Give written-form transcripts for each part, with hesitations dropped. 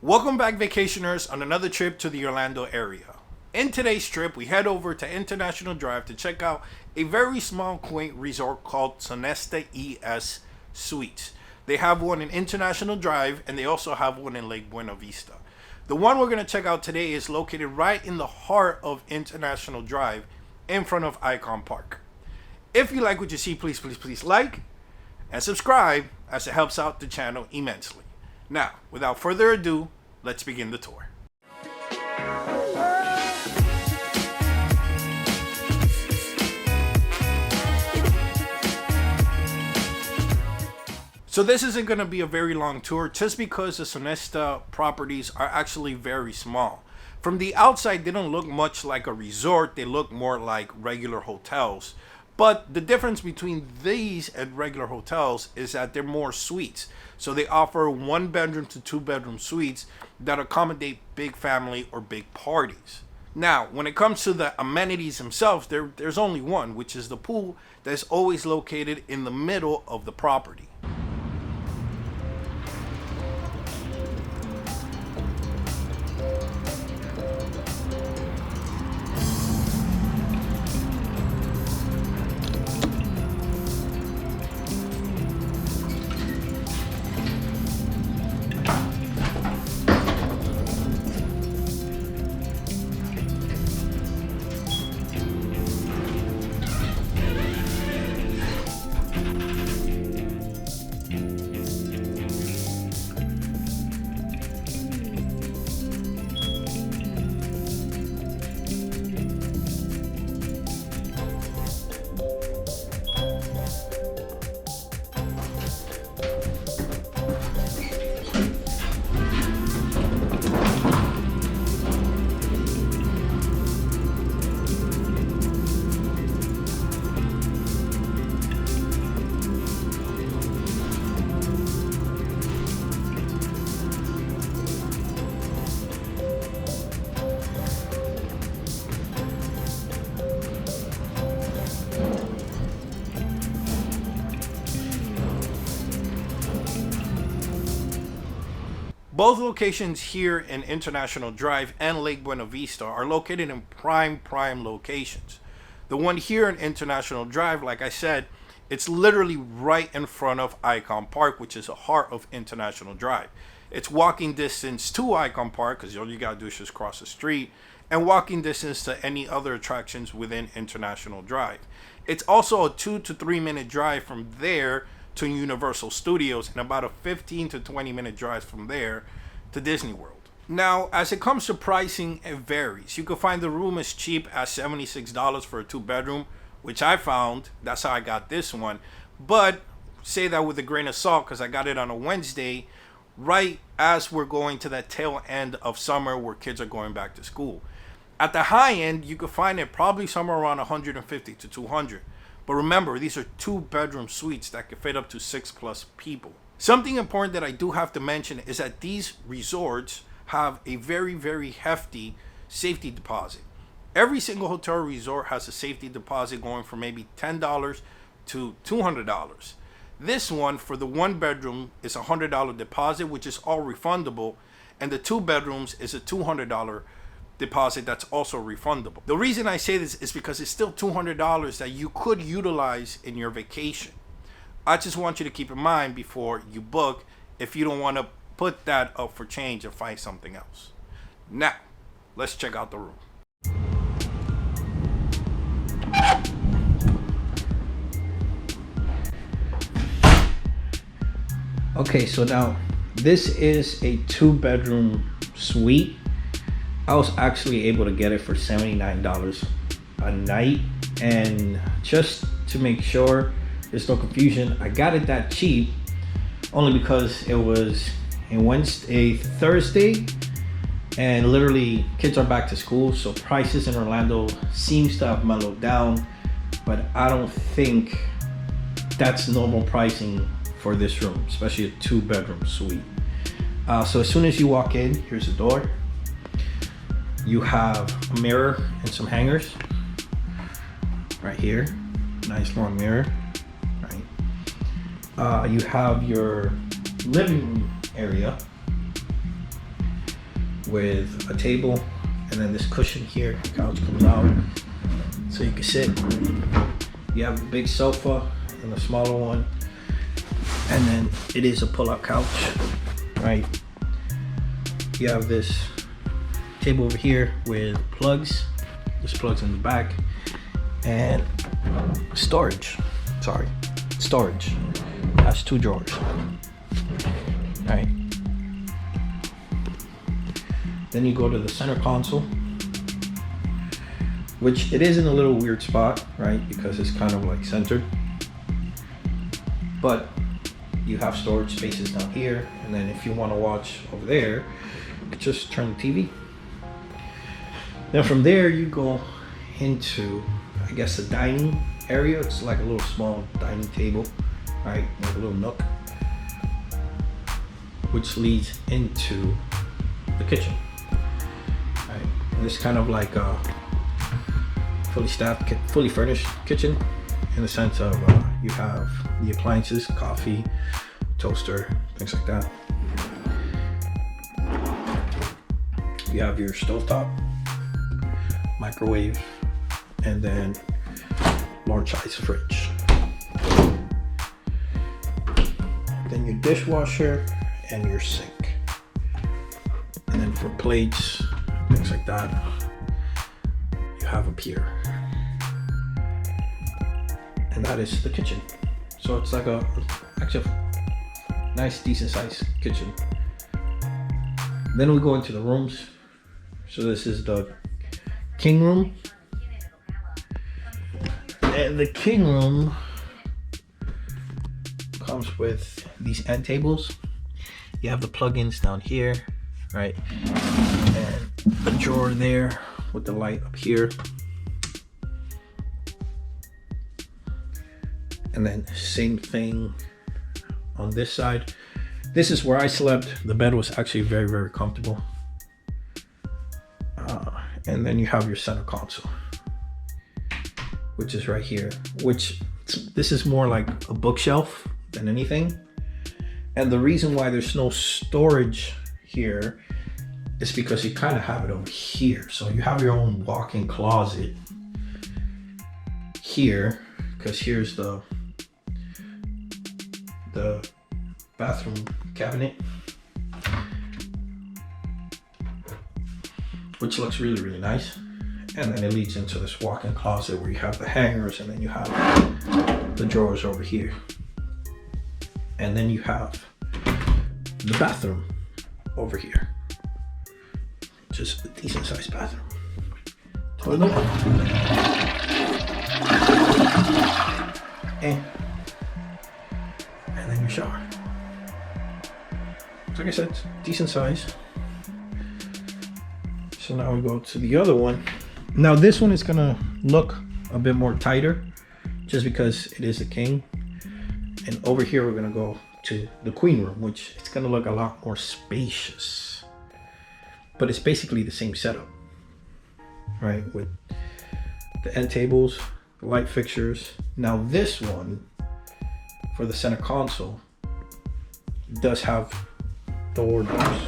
Welcome back, vacationers, on another trip to the Orlando area. In today's trip, we head over to International Drive to check out a very small, quaint resort called Sonesta ES Suites. They have one in International Drive, and they also have one in Lake Buena Vista. The one we're going to check out today is located right in the heart of International Drive, in front of Icon Park. If you like what you see, please like and subscribe, as it helps out the channel immensely. Now, without further ado, let's begin the tour. So this isn't going to be a very long tour, just because the Sonesta properties are actually very small. From the outside, they don't look much like a resort. They look more like regular hotels. But the difference between these and regular hotels is that they're more suites. So they offer 1-bedroom to 2-bedroom suites that accommodate big family or big parties. Now, when it comes to the amenities themselves, there's only one, which is the pool that's always located in the middle of the property. Both locations here in International Drive and Lake Buena Vista are located in prime locations. The one here in International Drive, like I said, it's literally right in front of Icon Park, which is the heart of International Drive. It's walking distance to Icon Park, because all you gotta do is just cross the street, and walking distance to any other attractions within International Drive. It's also a 2 to 3 minute drive from there to Universal Studios, and about a 15 to 20 minute drive from there to Disney World. Now, as it comes to pricing, it varies. You can find the room as cheap as $76 for a 2-bedroom, which I found. That's how I got this one. But say that with a grain of salt, because I got it on a Wednesday, right as we're going to that tail end of summer where kids are going back to school. At the high end, you could find it probably somewhere around 150 to 200. But remember, these are 2-bedroom suites that can fit up to 6+ people. Something important that I do have to mention is that these resorts have a very hefty safety deposit. Every single hotel resort has a safety deposit going from maybe $10 to $200. This one, for the 1-bedroom, is a $100 deposit, which is all refundable, and the 2 bedrooms is a $200 deposit that's also refundable. The reason I say this is because it's still $200 that you could utilize in your vacation. I just want you to keep in mind before you book, if you don't want to put that up for change and find something else. Now, let's check out the room. Okay, so now this is a 2-bedroom suite. I was actually able to get it for $79 a night, and just to make sure there's no confusion, I got it that cheap only because it was a Thursday, and literally kids are back to school, so prices in Orlando seems to have mellowed down, but I don't think that's normal pricing for this room, especially a 2-bedroom suite. So as soon as you walk in, here's the door. You have a mirror and some hangers right here. Nice long mirror, right? You have your living room area with a table, and then this cushion here. Couch comes out so you can sit. You have a big sofa and a smaller one, and then it is a pull-out couch, right? You have this table over here with plugs. There's plugs in the back, and storage. Storage. Has 2 drawers. Right. Then you go to the center console, which it is in a little weird spot, right? Because it's kind of like centered. But you have storage spaces down here, and then if you want to watch over there, just turn the TV. Then from there you go into, I guess, the dining area. It's like a little small dining table, right? Like a little nook, which leads into the kitchen, right? And it's kind of like a fully staffed, fully furnished kitchen, in the sense of you have the appliances, coffee, toaster, things like that. You have your stovetop, microwave, and then large size fridge. Then your dishwasher and your sink. And then for plates, things like that, you have up here. And that is the kitchen. So it's like actually a nice, decent sized kitchen. Then we go into the rooms. So this is the king room. And the king room comes with these end tables. You have the plugins down here, right? And a drawer there with the light up here. And then same thing on this side. This is where I slept. The bed was actually very, very comfortable. And then you have your center console, which is right here, which this is more like a bookshelf than anything. And the reason why there's no storage here is because you kind of have it over here. So you have your own walk-in closet here, because here's the bathroom cabinet, which looks really, really nice. And then it leads into this walk-in closet where you have the hangers, and then you have the drawers over here. And then you have the bathroom over here, which is a decent sized bathroom. Toilet. And then your shower. So like I said, it's decent size. So now we go to the other one. Now this one is gonna look a bit more tighter, just because it is a king. And over here we're gonna go to the queen room, which it's gonna look a lot more spacious. But it's basically the same setup, right? With the end tables, the light fixtures. Now this one, for the center console, does have door doors.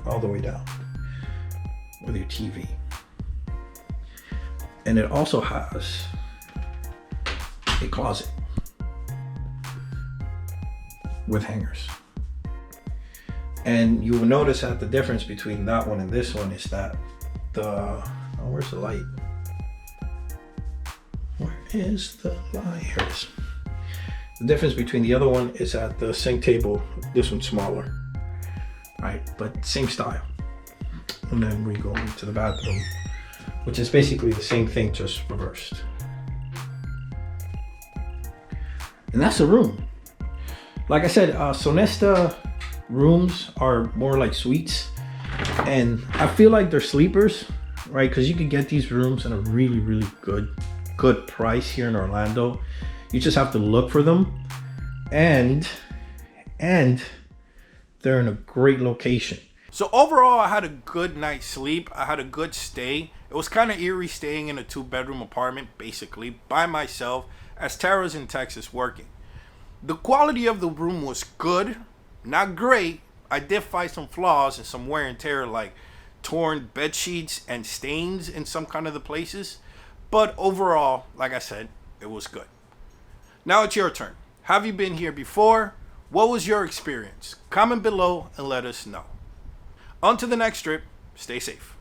All the way down with your TV. And it also has a closet with hangers. And you will notice that the difference between that one and this one is that where's the light? Where is the light? Here it is. The difference between the other one is that the sink table, this one's smaller, right? But same style. And then we go into the bathroom, which is basically the same thing, just reversed. And that's a room. Like I said, Sonesta rooms are more like suites, and I feel like they're sleepers, right? Because you can get these rooms at a really, really good price here in Orlando. You just have to look for them, and they're in a great location. So overall, I had a good night's sleep. I had a good stay. It was kind of eerie staying in a 2-bedroom apartment, basically by myself, as Tara's in Texas working. The quality of the room was good, not great. I did find some flaws and some wear and tear, like torn bed sheets and stains in some kind of the places. But overall, like I said, it was good. Now it's your turn. Have you been here before? What was your experience? Comment below and let us know. On to the next trip. Stay safe.